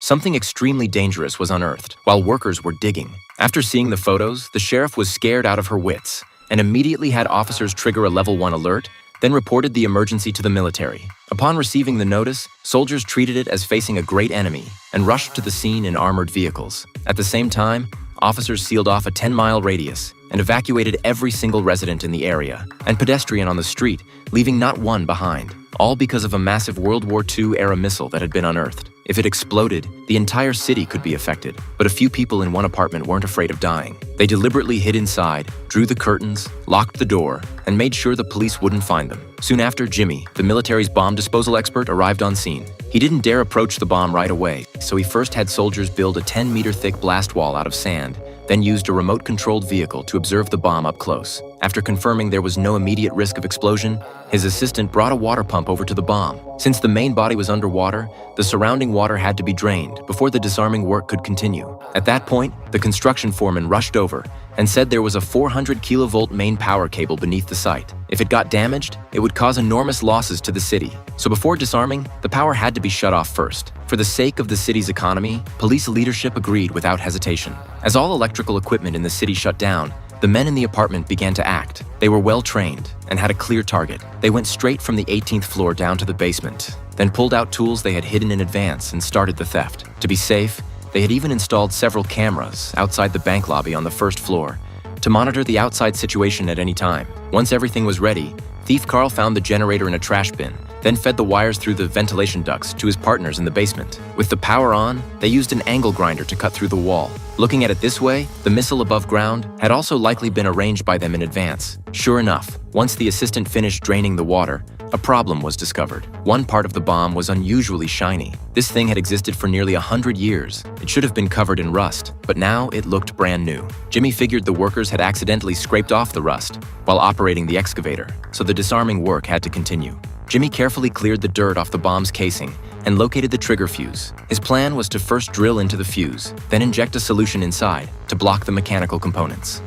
Something extremely dangerous was unearthed while workers were digging. After seeing the photos, the sheriff was scared out of her wits and immediately had officers trigger a Level 1 alert, then reported the emergency to the military. Upon receiving the notice, soldiers treated it as facing a great enemy and rushed to the scene in armored vehicles. At the same time, officers sealed off a 10-mile radius and evacuated every single resident in the area and pedestrian on the street, leaving not one behind, all because of a massive World War II-era missile that had been unearthed. If it exploded, the entire city could be affected, but a few people in one apartment weren't afraid of dying. They deliberately hid inside, drew the curtains, locked the door, and made sure the police wouldn't find them. Soon after, Jimmy, the military's bomb disposal expert, arrived on scene. He didn't dare approach the bomb right away, so he first had soldiers build a 10-meter-thick blast wall out of sand, then used a remote-controlled vehicle to observe the bomb up close. After confirming there was no immediate risk of explosion, his assistant brought a water pump over to the bomb. Since the main body was underwater, the surrounding water had to be drained before the disarming work could continue. At that point, the construction foreman rushed over and said there was a 400 kilovolt main power cable beneath the site. If it got damaged, it would cause enormous losses to the city. So before disarming, the power had to be shut off first. For the sake of the city's economy, police leadership agreed without hesitation. As all electrical equipment in the city shut down, the men in the apartment began to act. They were well trained and had a clear target. They went straight from the 18th floor down to the basement, then pulled out tools they had hidden in advance and started the theft. To be safe, they had even installed several cameras outside the bank lobby on the first floor to monitor the outside situation at any time. Once everything was ready, Thief Carl found the generator in a trash bin, then fed the wires through the ventilation ducts to his partners in the basement. With the power on, they used an angle grinder to cut through the wall. Looking at it this way, the missile above ground had also likely been arranged by them in advance. Sure enough, once the assistant finished draining the water, a problem was discovered. One part of the bomb was unusually shiny. This thing had existed for nearly 100 years. It should have been covered in rust, but now it looked brand new. Jimmy figured the workers had accidentally scraped off the rust while operating the excavator, so the disarming work had to continue. Jimmy carefully cleared the dirt off the bomb's casing and located the trigger fuse. His plan was to first drill into the fuse, then inject a solution inside to block the mechanical components.